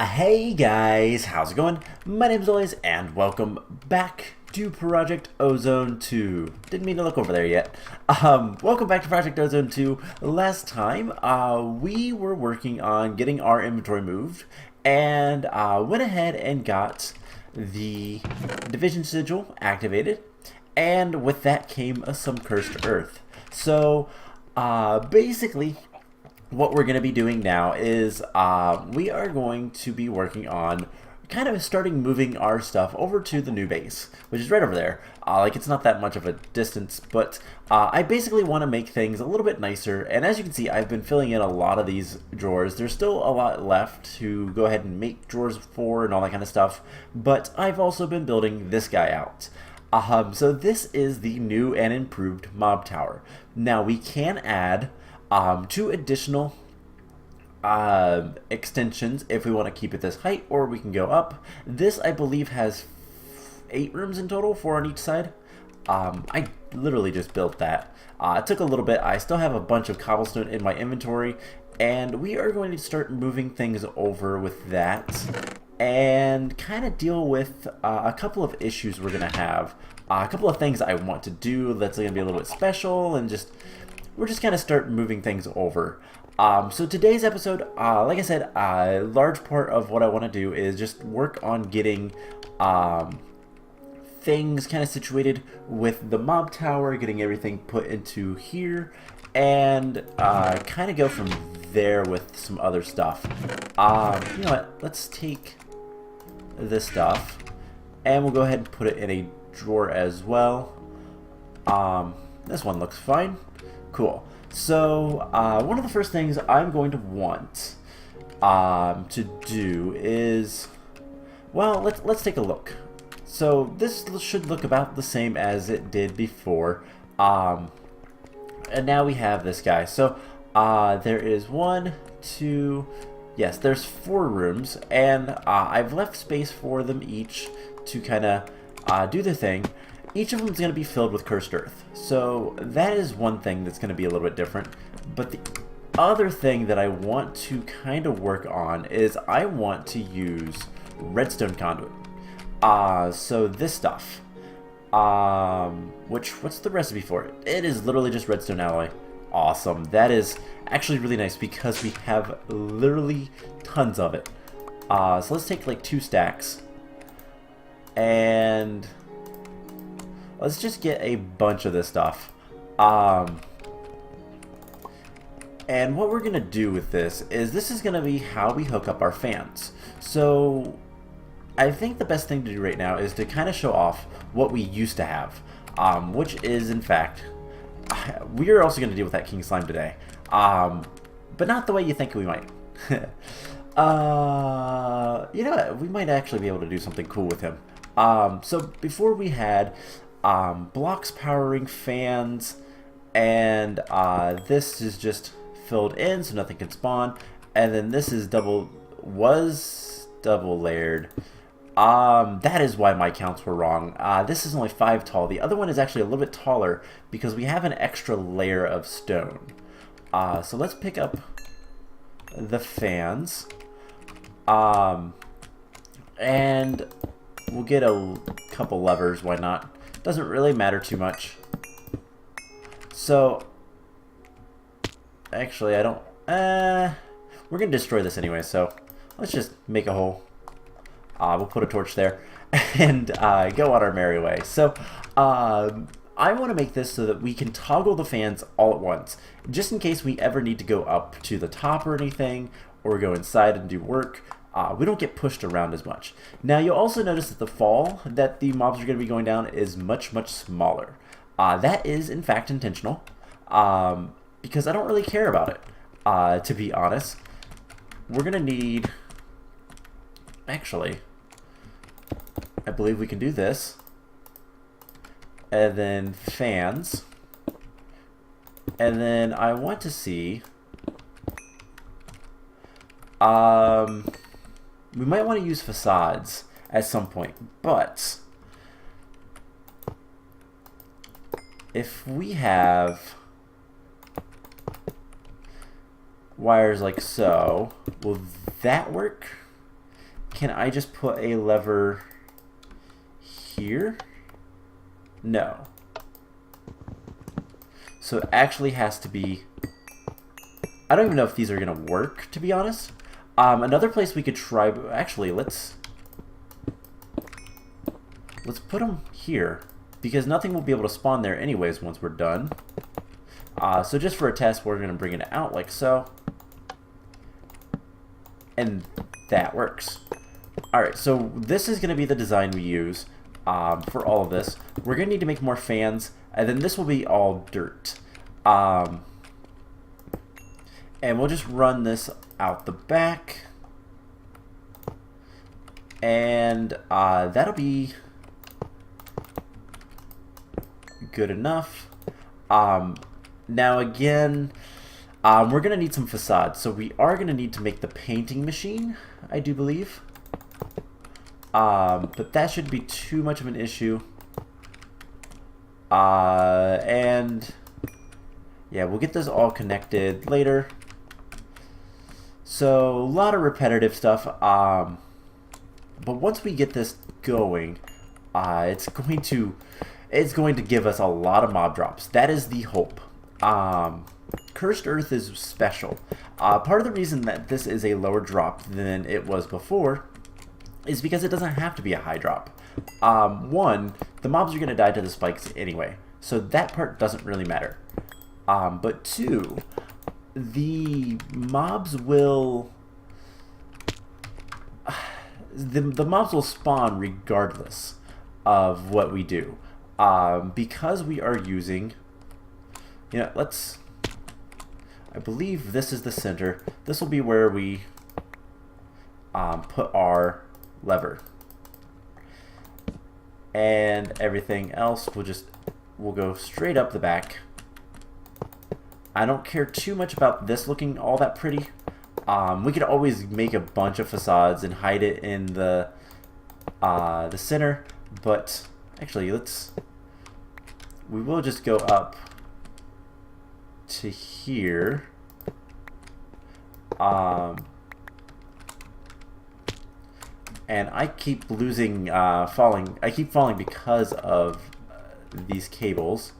Hey guys, how's it going? My name's Elias and welcome back to Project Ozone 2. Didn't mean to look over there yet. Welcome back to Project Ozone 2. Last time, we were working on getting our inventory moved and went ahead and got the division sigil activated, and with that came some cursed earth. So, basically, what we're going to be doing now is we are going to be working on kind of starting moving our stuff over to the new base, which is right over there. Like, it's not that much of a distance, but I basically want to make things a little bit nicer. And as you can see, I've been filling in a lot of these drawers. There's still a lot left to go ahead and make drawers for and all that kind of stuff, but I've also been building this guy out. So this is the new and improved mob tower. Now we can add two additional extensions if we want to keep it this height, or we can go up. This, I believe, has 8 rooms in total, 4 on each side. I literally just built that. It took a little bit. I still have a bunch of cobblestone in my inventory, and we are going to start moving things over with that and kind of deal with a couple of issues we're going to have. A couple of things I want to do that's going to be a little bit special, and we're just kind of start moving things over. So today's episode, like I said, a large part of what I want to do is just work on getting things kind of situated with the mob tower, getting everything put into here, and kind of go from there with some other stuff. You know what? Let's take this stuff, and we'll go ahead and put it in a drawer as well. This one looks fine. Cool. So one of the first things I'm going to want to do is, well, let's take a look. So this should look about the same as it did before, and now we have this guy. So there is 1, 2, yes, there's 4 rooms, and I've left space for them each to kind of do their thing. Each of them is going to be filled with cursed earth. So that is one thing that's going to be a little bit different. But the other thing that I want to kind of work on is I want to use redstone conduit. So this stuff, what's the recipe for it? It is literally just redstone alloy. Awesome. That is actually really nice because we have literally tons of it. So let's take like 2 stacks. And let's just get a bunch of this stuff. And what we're going to do with this is going to be how we hook up our fans. So I think the best thing to do right now is to kind of show off what we used to have. Which is, in fact, we are also going to deal with that king slime today. But not the way you think we might. You know what? We might actually be able to do something cool with him. So before we had blocks powering fans, and this is just filled in so nothing can spawn, and then this is double layered. That is why my counts were wrong. This is only 5 tall. The other one is actually a little bit taller because we have an extra layer of stone. So let's pick up the fans, and we'll get a couple levers. Why not? Doesn't really matter too much. So actually, I don't. We're gonna destroy this anyway. So let's just make a hole. We'll put a torch there and go on our merry way. So I want to make this so that we can toggle the fans all at once, just in case we ever need to go up to the top or anything, or go inside and do work. We don't get pushed around as much. Now you'll also notice that the fall that the mobs are going to be going down is much smaller. That is in fact intentional, because I don't really care about it, to be honest. We're going to need, actually, I believe we can do this, and then fans, and then I want to see, we might want to use facades at some point, but if we have wires like so, will that work? can I just put a lever here? No. So it actually has to be... I don't even know if these are going to work, to be honest. Another place we could try... Actually, let's put them here, because nothing will be able to spawn there anyways once we're done. So just for a test, we're going to bring it out like so. And that works. Alright, so this is going to be the design we use for all of this. We're going to need to make more fans, and then this will be all dirt. And we'll just run this out the back. And that'll be good enough. Now again, we're going to need some facades. So we are going to need to make the painting machine, I do believe. But that shouldn't be too much of an issue. And yeah, we'll get this all connected later. So a lot of repetitive stuff. But once we get this going, it's going to give us a lot of mob drops. That is the hope. Cursed Earth is special. Part of the reason that this is a lower drop than it was before is because it doesn't have to be a high drop. One, the mobs are going to die to the spikes anyway, so that part doesn't really matter. But two, the mobs will... The mobs will spawn regardless of what we do. Because we are using... You know, let's... I believe this is the center. This will be where we put our lever. And everything else will go straight up the back. I don't care too much about this looking all that pretty. We could always make a bunch of facades and hide it in the center, but actually we will just go up to here. And I keep falling. I keep falling because of these cables.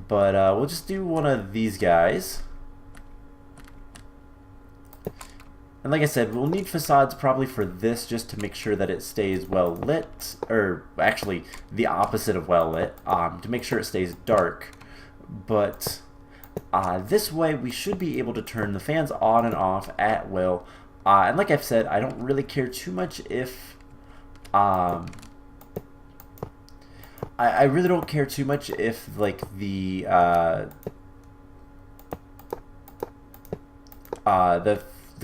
But we'll just do one of these guys. And like I said, we'll need facades probably for this just to make sure that it stays well lit. Or actually, the opposite of well lit, to make sure it stays dark. But this way, we should be able to turn the fans on and off at will. And like I've said, I don't really care too much if... I really don't care too much if, like, the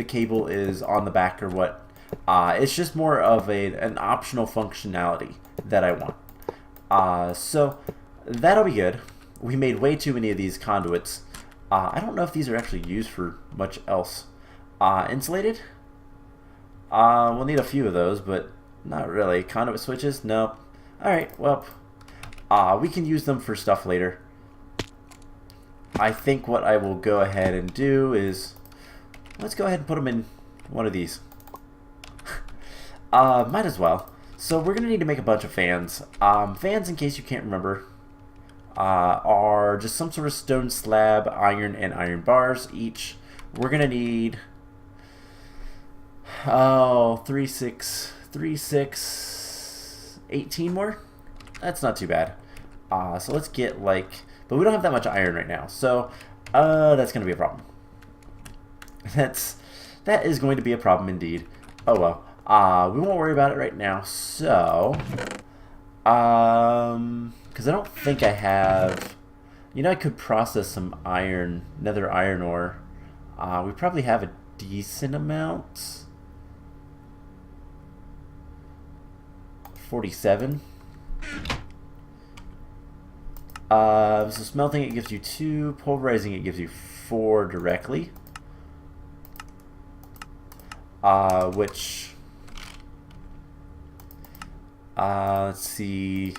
cable is on the back or what. It's just more of an optional functionality that I want. So that'll be good. We made way too many of these conduits. I don't know if these are actually used for much else. Insulated? We'll need a few of those, but not really. Conduit switches? Nope. Alright, well... we can use them for stuff later. I think what I will go ahead and do is... Let's go ahead and put them in one of these. Might as well. So we're going to need to make a bunch of fans. Fans, in case you can't remember, are just some sort of stone slab, iron, and iron bars each. We're going to need... 3, 6, 18 more? That's not too bad. So let's get but we don't have that much iron right now, so that's going to be a problem. That is going to be a problem indeed. Oh well. We won't worry about it right now. So, because I don't think I have. You know, I could process some iron, nether iron ore. We probably have a decent amount. 47. So smelting it gives you 2, pulverizing it gives you 4 directly. Which let's see,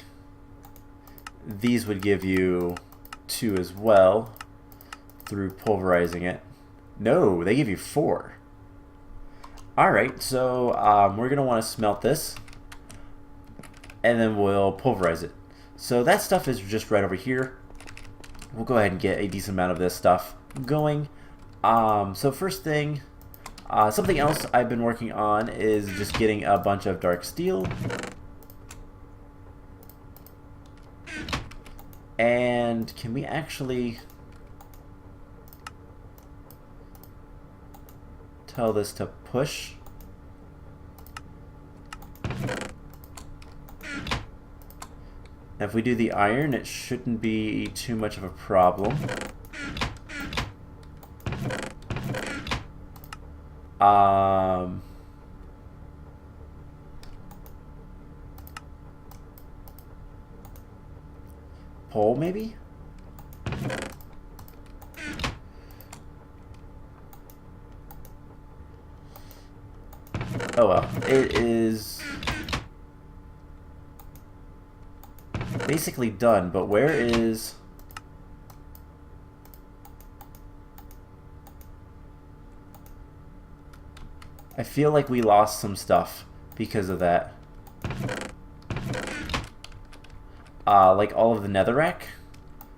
these would give you 2 as well through pulverizing it. No, they give you 4. Alright, so we're going to want to smelt this, and then we'll pulverize it. So that stuff is just right over here. We'll go ahead and get a decent amount of this stuff going. So first thing, something else I've been working on is just getting a bunch of dark steel. And can we actually tell this to push? If we do the iron, it shouldn't be too much of a problem. Pole, maybe? Oh well, it is basically done, but where is... I feel like we lost some stuff because of that. Like all of the netherrack.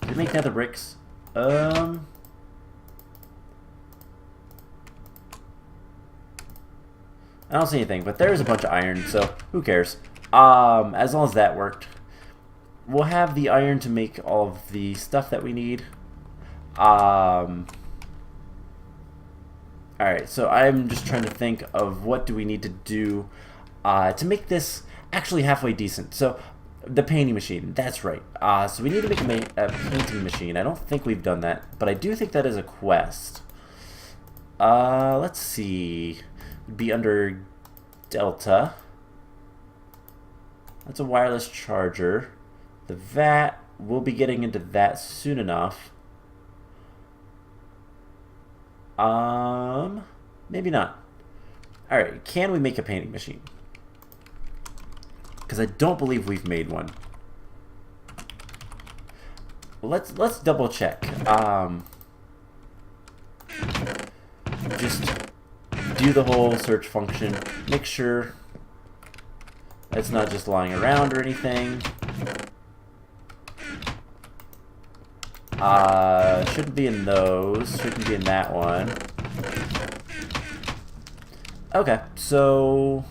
Did it make nether bricks? I don't see anything, but there's a bunch of iron, so who cares? As long as that worked. We'll have the iron to make all of the stuff that we need. Alright, so I'm just trying to think of what do we need to do to make this actually halfway decent. So, the painting machine, that's right. So we need to make a painting machine. I don't think we've done that, but I do think that is a quest. Let's see. Would be under Delta. That's a wireless charger. The vat, we'll be getting into that soon enough. Maybe not. Alright, can we make a painting machine? Because I don't believe we've made one. Let's double check. Just do the whole search function. Make sure it's not just lying around or anything. Shouldn't be in those. Shouldn't be in that one. Okay, so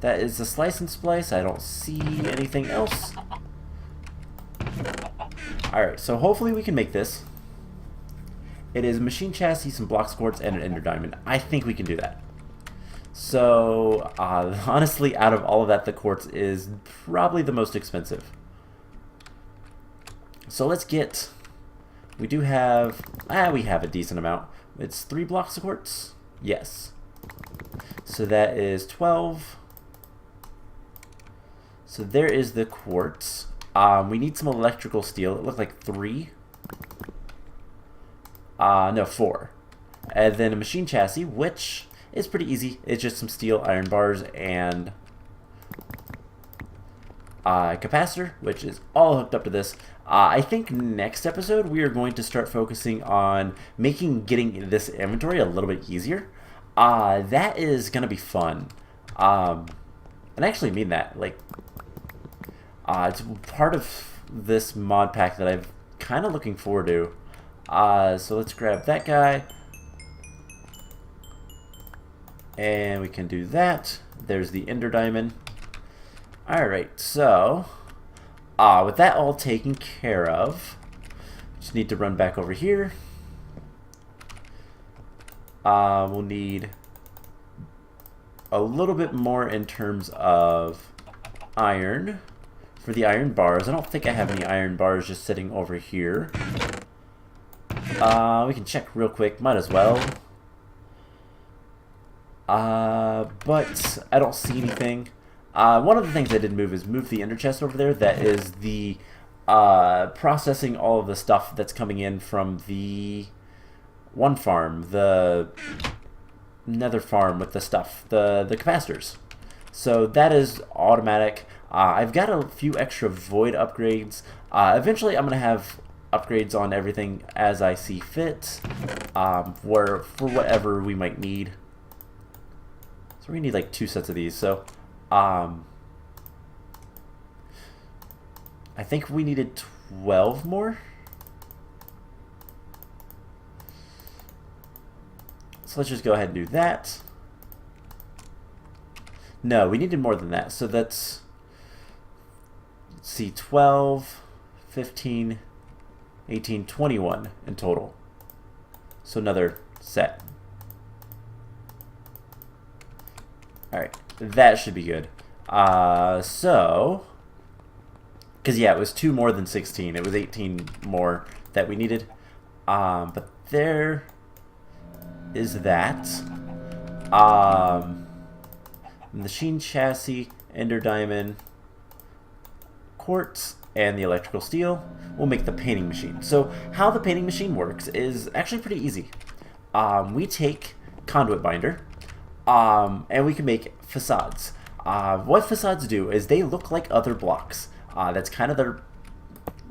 that is the slice and splice. I don't see anything else. Alright, so hopefully we can make this. It is a machine chassis, some block quartz, and an ender diamond. I think we can do that. So, honestly, out of all of that, the quartz is probably the most expensive. So let's get... We do have... we have a decent amount. It's 3 blocks of quartz? Yes. So that is 12. So there is the quartz. We need some electrical steel. It looked like 3. No, 4. And then a machine chassis, which is pretty easy. It's just some steel, iron bars, and capacitor, which is all hooked up to this. I think next episode we are going to start focusing on getting this inventory a little bit easier. That is going to be fun. And I actually mean that. Like, it's part of this mod pack that I'm kind of looking forward to. So let's grab that guy. And we can do that. There's the ender diamond. Alright, so with that all taken care of, just need to run back over here. We'll need a little bit more in terms of iron for the iron bars. I don't think I have any iron bars just sitting over here. We can check real quick, might as well. But I don't see anything. One of the things I did move is move the ender chest over there. That is the processing all of the stuff that's coming in from the one farm, the nether farm with the stuff, the capacitors. So that is automatic. I've got a few extra void upgrades. Eventually I'm going to have upgrades on everything as I see fit, for whatever we might need. So we need like 2 sets of these. So I think we needed 12 more. So let's just go ahead and do that. No, we needed more than that. So that's, let's see, 12, 15, 18, 21 in total. So another set. Alright, that should be good. So, because yeah, it was 2 more than 16. It was 18 more that we needed. But there is that. Machine chassis, ender diamond, quartz, and the electrical steel will make the painting machine. So how the painting machine works is actually pretty easy. We take conduit binder, and we can make facades. What facades do is they look like other blocks. That's kind of their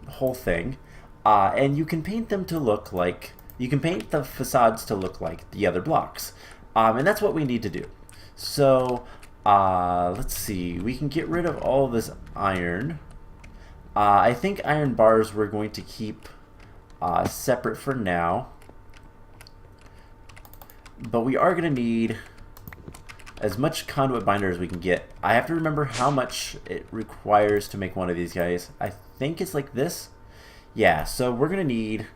whole thing. And you can paint them to look like, you can paint the facades to look like the other blocks. And that's what we need to do. So let's see, we can get rid of all this iron. I think iron bars we're going to keep separate for now. But we are going to need as much conduit binder as we can get. I have to remember how much it requires to make one of these guys. I think it's like this. Yeah, so we're going to need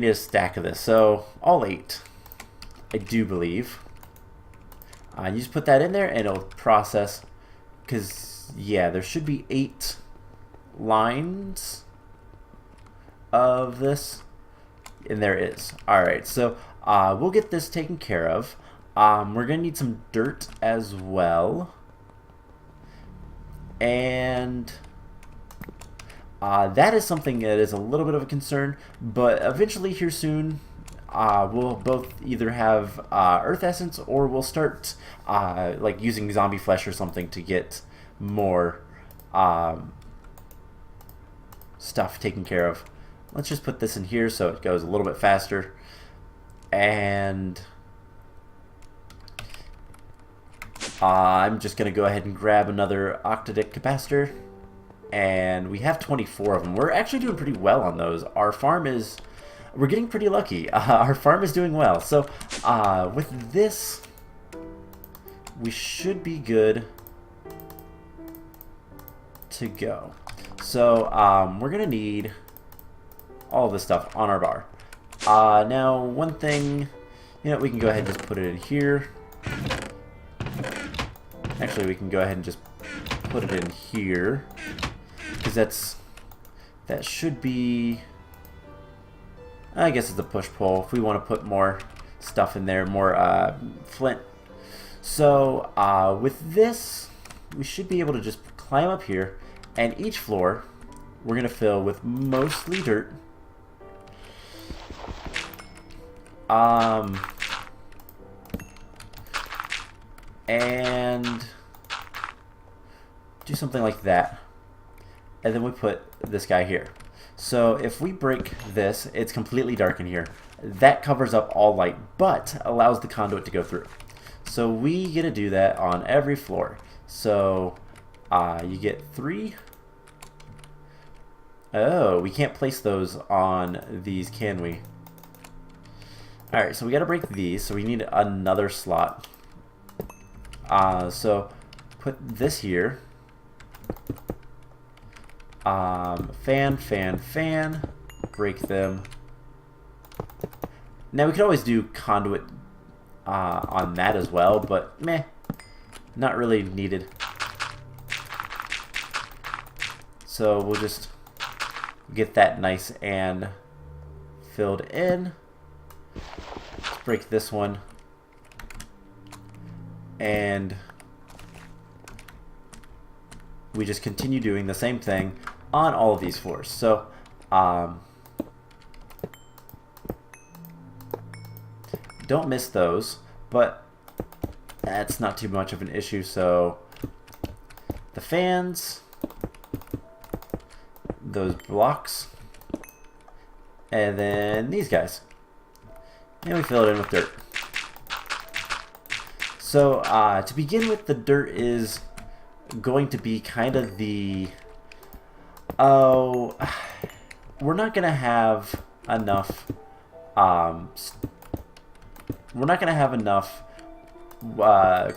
a stack of this. So all 8, I do believe. You just put that in there and it'll process, because yeah, there should be 8 lines of this, and there is. Alright, so we'll get this taken care of. We're going to need some dirt as well, and that is something that is a little bit of a concern, but eventually here soon we'll both either have earth essence, or we'll start like using zombie flesh or something to get more stuff taken care of. Let's just put this in here so it goes a little bit faster. And I'm just going to go ahead and grab another octadic capacitor. And we have 24 of them. We're actually doing pretty well on those. Our farm is... We're getting pretty lucky. Our farm is doing well. So with this, we should be good to go. So we're going to need all this stuff on our bar. Now, one thing, you know, we can go ahead and just put it in here. Actually, we can go ahead and just put it in here, because that should be... I guess it's a push-pull if we want to put more stuff in there, more flint. So with this, we should be able to just climb up here, and each floor we're going to fill with mostly dirt. And do something like that. And then we put this guy here. So if we break this, it's completely dark in here. That covers up all light, but allows the conduit to go through. So we get to do that on every floor. So you get 3. Oh, we can't place those on these, can we? Alright, so we got to break these, so we need another slot. So put this here. Fan, break them. Now we could always do conduit on that as well, but meh, not really needed. So we'll just get that nice and filled in. Let's break this one. And we just continue doing the same thing on all of these floors. So don't miss those, but that's not too much of an issue. So the fans, those blocks, and then these guys, and we fill it in with dirt. So to begin with, the dirt is going to be kind of the... Oh, we're not going to have enough... we're not going to have enough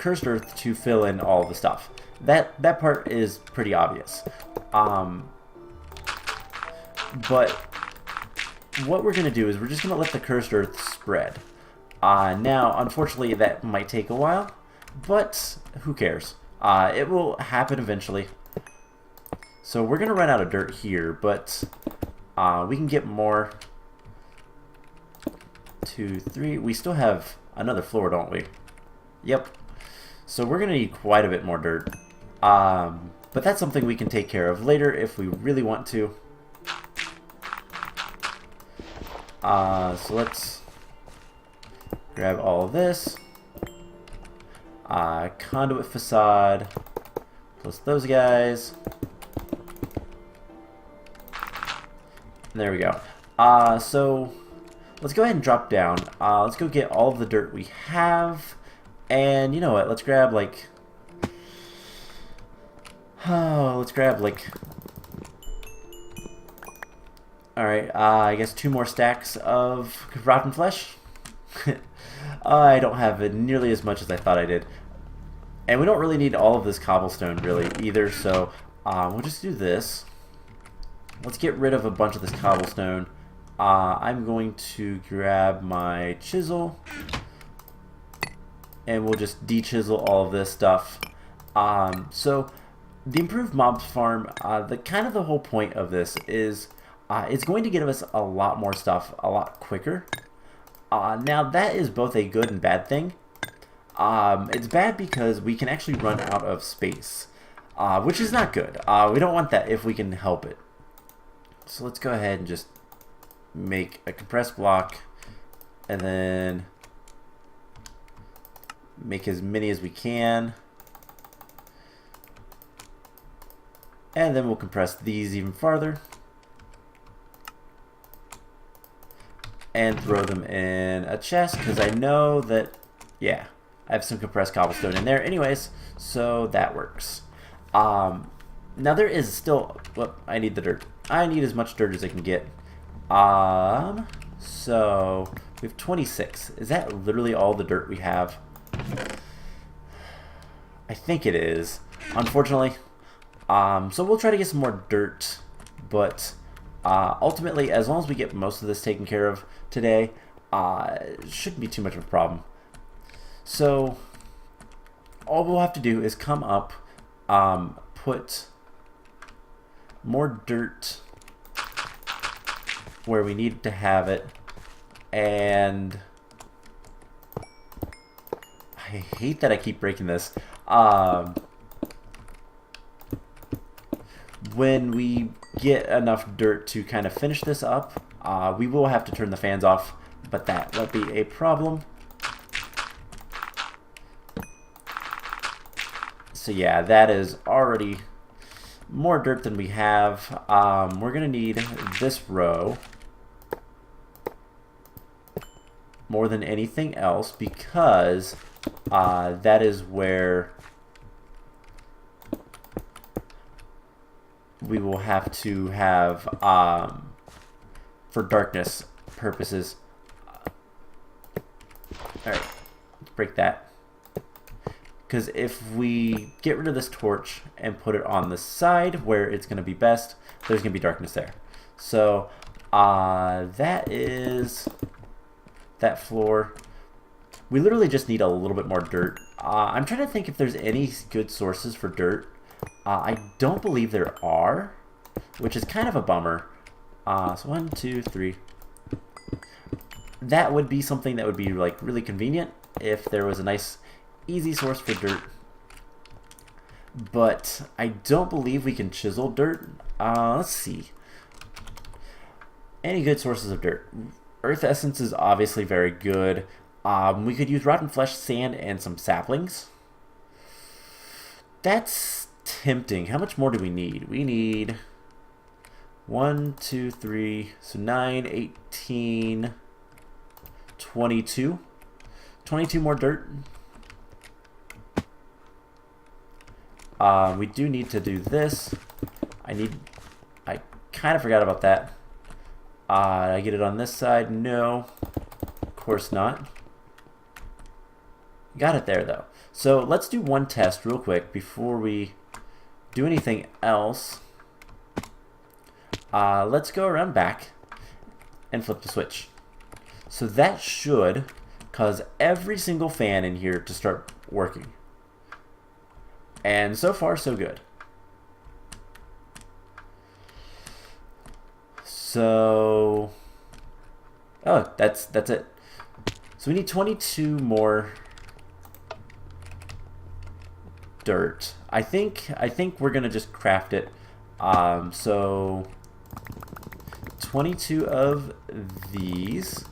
cursed earth to fill in all the stuff. That part is pretty obvious. But what we're going to do is we're just going to let the cursed earth spread. Now, unfortunately, that might take a while, but who cares? It will happen eventually. So we're going to run out of dirt here, but we can get more. 2, 3. We still have another floor, don't we? Yep. So we're going to need quite a bit more dirt. But that's something we can take care of later if we really want to. So let's grab all of this. Conduit facade. Plus those guys. And there we go. So let's go ahead and drop down. Let's go get all of the dirt we have. And you know what? Let's grab like... Oh, let's grab like... Alright, I guess 2 more stacks of rotten flesh. I don't have it nearly as much as I thought I did. And we don't really need all of this cobblestone really either, so we'll just do this. Let's get rid of a bunch of this cobblestone. I'm going to grab my chisel. And we'll just de-chisel all of this stuff. So the improved mobs farm, the whole point of this is it's going to give us a lot more stuff a lot quicker. Now that is both a good and bad thing. It's bad because we can actually run out of space, which is not good. We don't want that if we can help it. So let's go ahead and just make a compressed block and then make as many as we can. And then we'll compress these even farther. And throw them in a chest, because I know that, yeah, I have some compressed cobblestone in there anyways, so that works. Now there is still, well, I need the dirt. I need as much dirt as I can get. So we have 26. Is that literally all the dirt we have? I think it is, unfortunately. So we'll try to get some more dirt, but ultimately, as long as we get most of this taken care of today, it shouldn't be too much of a problem. So all we'll have to do is come up, put more dirt where we need to have it, and I hate that I keep breaking this. When we get enough dirt to kind of finish this up, we will have to turn the fans off, but that won't be a problem. So yeah, that is already more dirt than we have. We're going to need this row more than anything else, because that is where we will have to have, for darkness purposes. Alright, let's break that. Because if we get rid of this torch and put it on the side where it's going to be best, there's going to be darkness there. So that is that floor. We literally just need a little bit more dirt. I'm trying to think if there's any good sources for dirt. I don't believe there are, which is kind of a bummer. So 1, 2, 3. That would be something that would be like really convenient if there was a nice easy source for dirt. But I don't believe we can chisel dirt. Let's see. Any good sources of dirt? Earth essence is obviously very good. We could use rotten flesh, sand, and some saplings. That's tempting. How much more do we need? We need 1, 2, 3, so 9, 18, 22. 22 more dirt. We do need to do this. I kind of forgot about that. I get it on this side? No, of course not. Got it there though. So let's do one test real quick before we do anything else. Let's go around back and flip the switch. So that should cause every single fan in here to start working. And so far, so good. So, oh, that's it. So we need 22 more dirt. I think we're gonna just craft it. So 22 of these.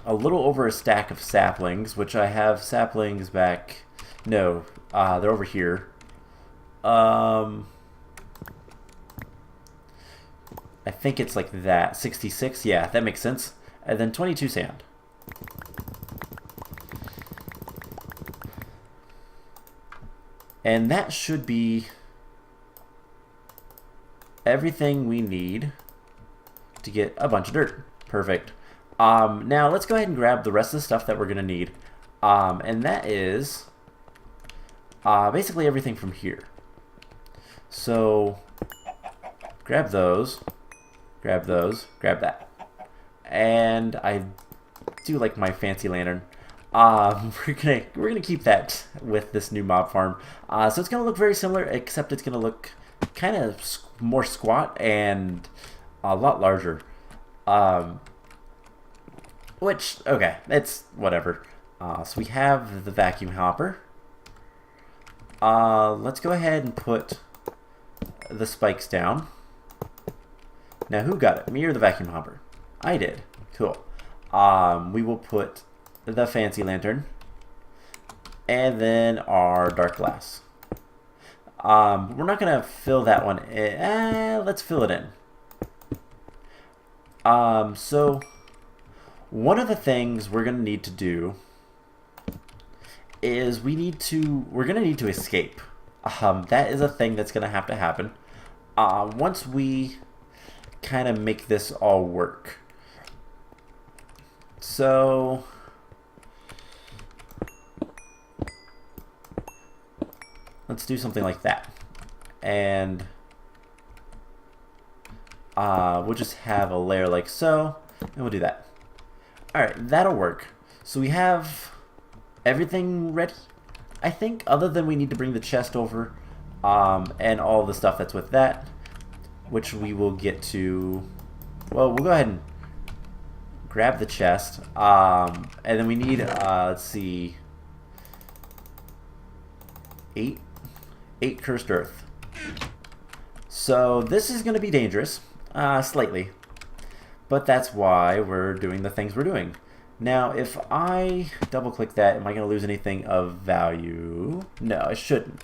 A little over a stack of saplings, which I have saplings back. No, they're over here. I think it's like that. 66, yeah, that makes sense. And then 22 sand. And that should be everything we need to get a bunch of dirt. Perfect. Now let's go ahead and grab the rest of the stuff that we're going to need. And that is basically everything from here. So grab those, grab that. And I do like my fancy lantern. We're gonna keep that with this new mob farm. So it's gonna look very similar, except it's gonna look kind of more squat and a lot larger. Which, okay, it's whatever. So we have the vacuum hopper. Let's go ahead and put the spikes down. Now, who got it? Me or the vacuum hopper? I did. Cool. We will put the fancy lantern and then our dark glass. We're not gonna fill that one in. Let's fill it in. So one of the things we're gonna need to do is we're gonna need to escape. That is a thing that's gonna have to happen once we kind of make this all work. So let's do something like that, and we'll just have a layer like so, and we'll do that. Alright, that'll work. So we have everything ready, I think, other than we need to bring the chest over, and all the stuff that's with that, which we will get to. Well, we'll go ahead and grab the chest, and then we need, let's see, 8 cursed earth. So this is going to be dangerous, slightly, but that's why we're doing the things we're doing. Now, if I double click that, am I going to lose anything of value? No, I shouldn't.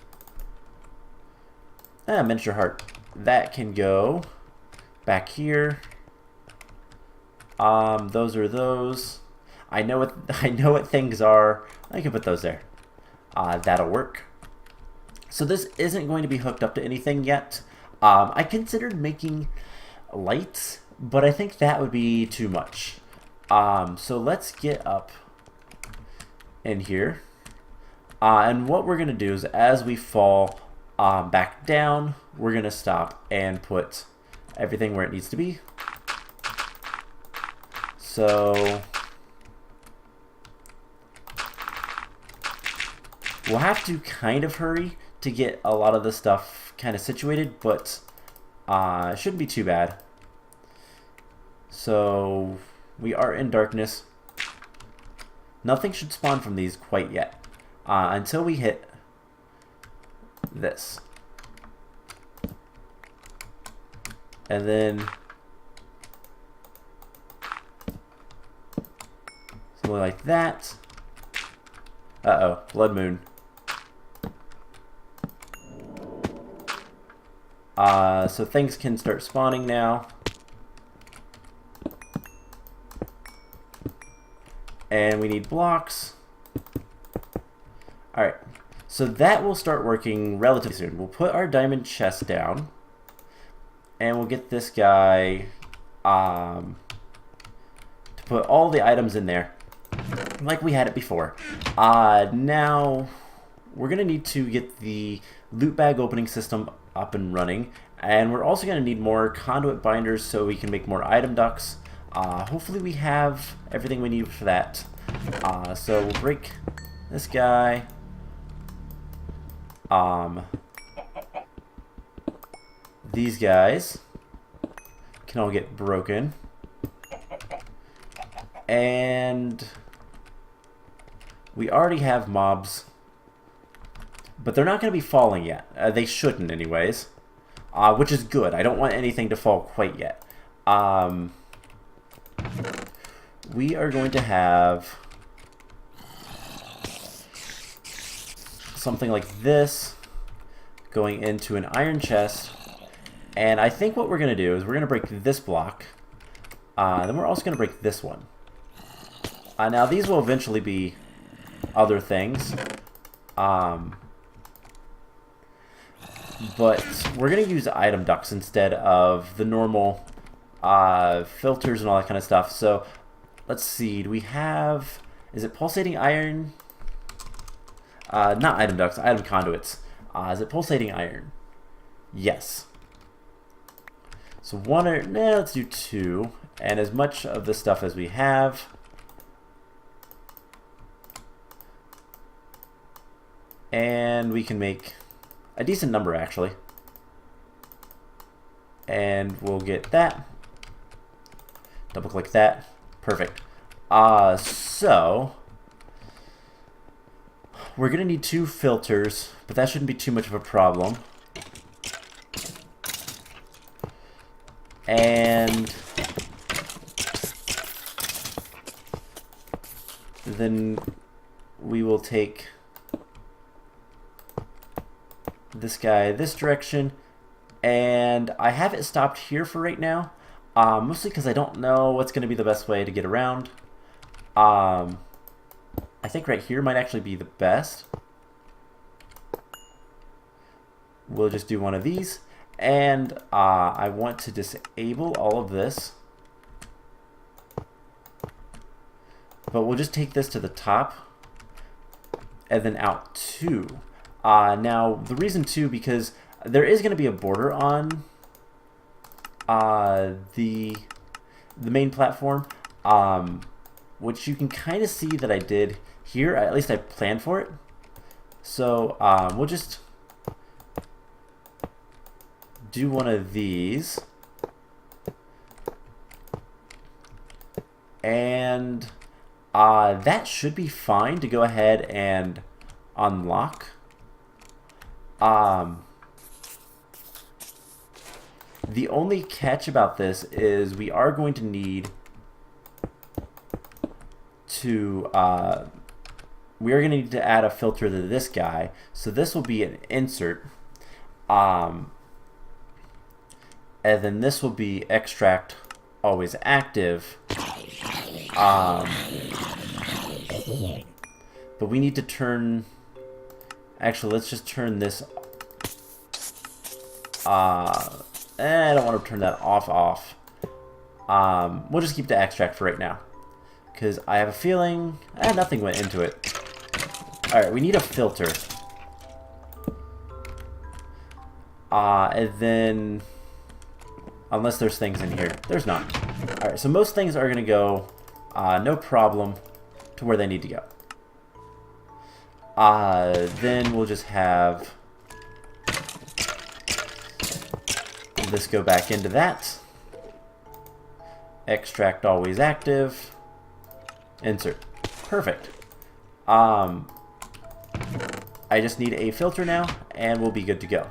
Miniature heart. That can go back here. Those are those. I know what things are. I can put those there. That'll work. So this isn't going to be hooked up to anything yet. I considered making lights, but I think that would be too much. So let's get up in here. And what we're going to do is, as we fall back down, we're going to stop and put everything where it needs to be. So we'll have to kind of hurry to get a lot of the stuff kind of situated, but it shouldn't be too bad. So we are in darkness. Nothing should spawn from these quite yet, until we hit this. And then something like that. Uh-oh, blood moon. So things can start spawning now. And we need blocks. So that will start working relatively soon. We'll put our diamond chest down, and we'll get this guy to put all the items in there like we had it before. Now we're going to need to get the loot bag opening system up and running, and we're also going to need more conduit binders so we can make more item ducts. Hopefully we have everything we need for that. So we'll break this guy. These guys can all get broken. And we already have mobs, but they're not going to be falling yet. They shouldn't anyways, which is good. I don't want anything to fall quite yet. We are going to have something like this going into an iron chest, and I think what we're going to do is we're going to break this block, then we're also going to break this one. Now these will eventually be other things, but we're going to use item ducts instead of the normal filters and all that kind of stuff. So let's see, do we have, is it pulsating iron? Not item ducts, item conduits. Is it pulsating iron? Yes. So one or, let's do two, and as much of the stuff as we have. And we can make a decent number actually. And we'll get that. Double click that. Perfect. So we're going to need 2 filters, but that shouldn't be too much of a problem. And then we will take this guy this direction, and I have it stopped here for right now, mostly because I don't know what's going to be the best way to get around. I think right here might actually be the best. We'll just do one of these, and I want to disable all of this, but we'll just take this to the top and then out 2. Now the reason 2, because there is going to be a border on the main platform, which you can kind of see that I did here. At least I planned for it. So we'll just do one of these, and that should be fine to go ahead and unlock. The only catch about this is we are going to need to we are going to need to add a filter to this guy. So this will be an insert, and then this will be extract always active. But we need to turn, actually let's just turn this, I don't want to turn that off. We'll just keep the extract for right now, because I have a feeling nothing went into it. Alright, we need a filter. And then, unless there's things in here. There's not. Alright, so most things are going to go, no problem, to where they need to go. Then we'll just have this go back into that. Extract always active. Insert. Perfect. I just need a filter now, and we'll be good to go.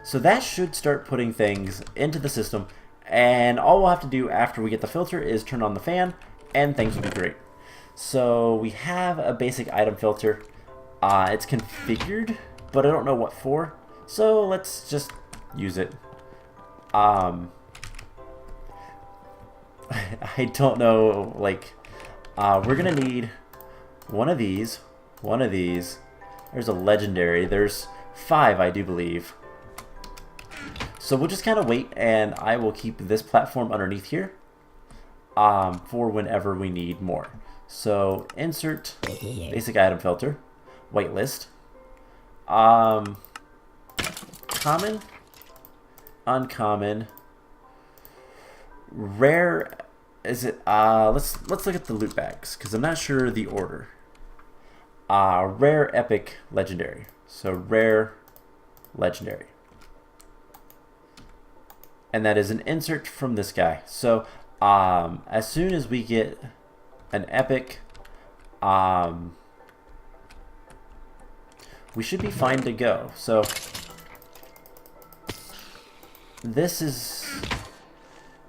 So that should start putting things into the system, and all we'll have to do after we get the filter is turn on the fan, and things will be great. So we have a basic item filter. It's configured, but I don't know what for, so let's just use it. I don't know, like, we're gonna need one of these, There's a legendary. There's 5, I do believe. So we'll just kind of wait, and I will keep this platform underneath here for whenever we need more. So insert basic item filter, whitelist, common, uncommon, rare. Is it? Let's look at the loot bags because I'm not sure the order. Rare, epic, legendary. So rare, legendary. And that is an insert from this guy. So as soon as we get an epic, we should be fine to go. So this is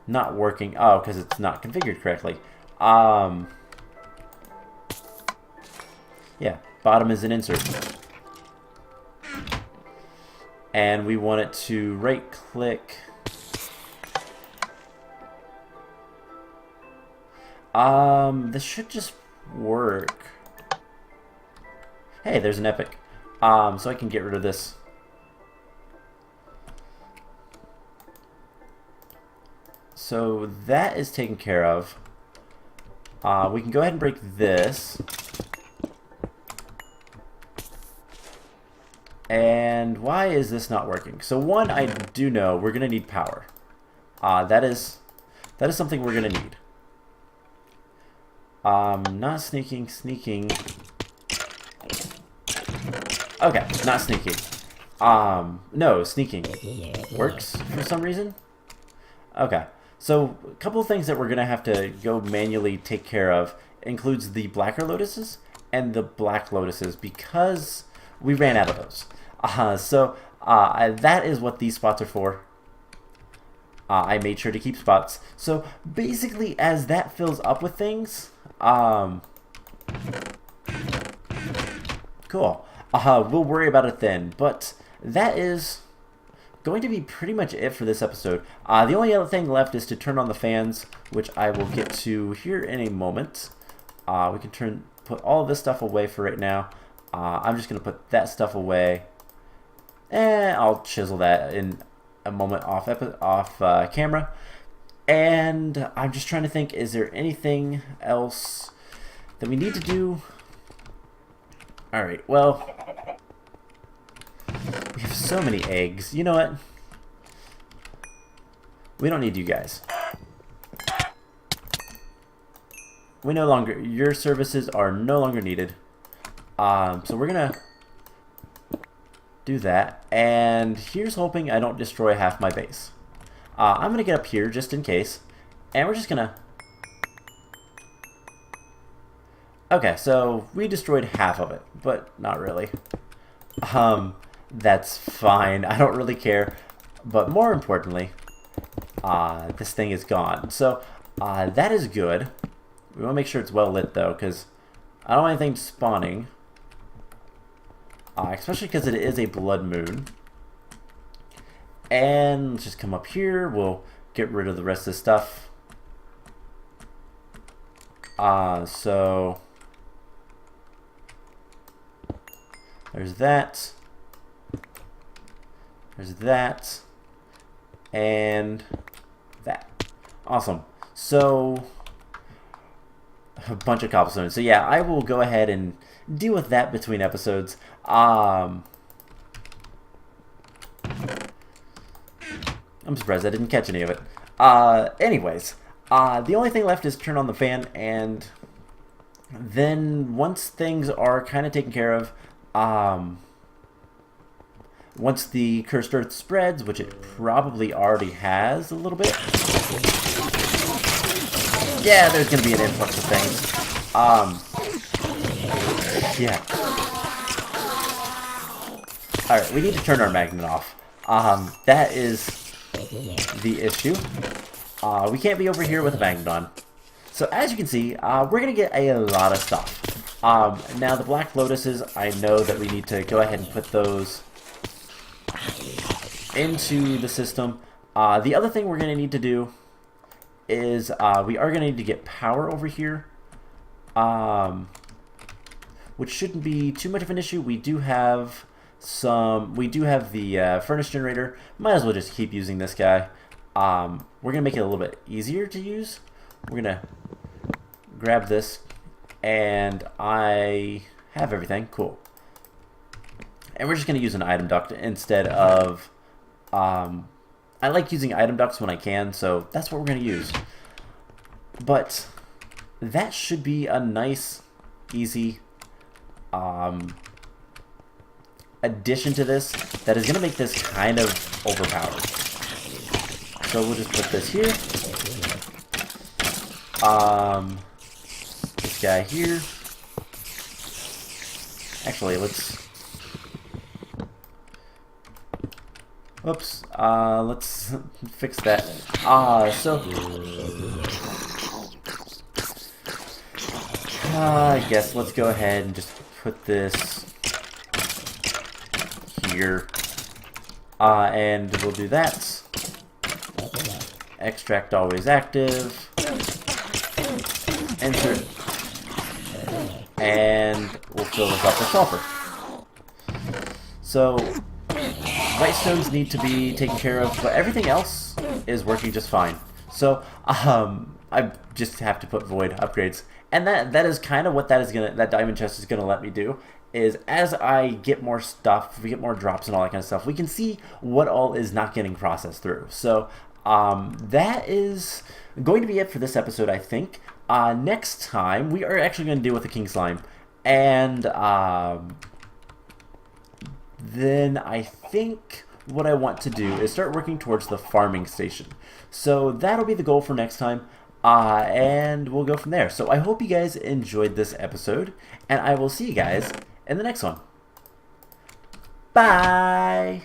not working. Oh, because it's not configured correctly. Yeah, bottom is an insert. And we want it to right click. This should just work. Hey, there's an epic. So I can get rid of this. So that is taken care of. We can go ahead and break this. And why is this not working? So one, I do know we're gonna need power. That is something we're gonna need. Not sneaking. Okay, not sneaking. No, sneaking works for some reason. Okay, so a couple of things that we're gonna have to go manually take care of includes the blacker lotuses and the black lotuses because we ran out of those. That is what these spots are for. I made sure to keep spots. So basically, as that fills up with things, cool. We'll worry about it then. But that is going to be pretty much it for this episode. The only other thing left is to turn on the fans, which I will get to here in a moment. We can put all of this stuff away for right now. I'm just going to put that stuff away. And I'll chisel that in a moment off camera. And I'm just trying to think, is there anything else that we need to do? Alright, well, we have so many eggs. You know what? We don't need you guys. Your services are no longer needed. So we're gonna do that, and here's hoping I don't destroy half my base. I'm gonna get up here just in case, and we're just gonna... Okay, so we destroyed half of it, but not really. That's fine. I don't really care. But more importantly, this thing is gone. So that is good. We want to make sure it's well lit though, because I don't want anything spawning. Especially because it is a blood moon. And let's just come up here. We'll get rid of the rest of this stuff. So there's that. There's that. And that. Awesome. So a bunch of cobblestone. So yeah, I will go ahead and deal with that between episodes. I'm surprised I didn't catch any of it. Anyways, the only thing left is turn on the fan, and then once things are kind of taken care of, once the cursed earth spreads, which it probably already has a little bit. Yeah, there's going to be an influx of things. Yeah. Alright, we need to turn our magnet off. That is the issue. We can't be over here with a magnet on. So as you can see, we're going to get a lot of stuff. Now the black lotuses, I know that we need to go ahead and put those into the system. The other thing we're going to need to do is we are going to need to get power over here. which shouldn't be too much of an issue. We do have the furnace generator. Might as well just keep using this guy. We're gonna make it a little bit easier to use. We're gonna grab this, and I have everything. Cool. And we're just gonna use an item duct instead of. I like using item ducts when I can, so that's what we're gonna use. But that should be a nice, easy addition to this that is going to make this kind of overpowered. So we'll just put this here. This guy here. Actually, let's... Oops. Let's fix that. I guess let's go ahead and just put this here. And we'll do that. Extract always active. Insert. And we'll fill this up with sulfur. So, white stones need to be taken care of, but everything else is working just fine. So, I just have to put void upgrades. And that is kind of what that diamond chest is gonna let me do, is as I get more stuff, we get more drops and all that kind of stuff, we can see what all is not getting processed through. So that is going to be it for this episode, I think. Next time we are actually going to deal with the king slime, and then I think what I want to do is start working towards the farming station. So that'll be the goal for next time. And we'll go from there. So I hope you guys enjoyed this episode, and I will see you guys in the next one. Bye!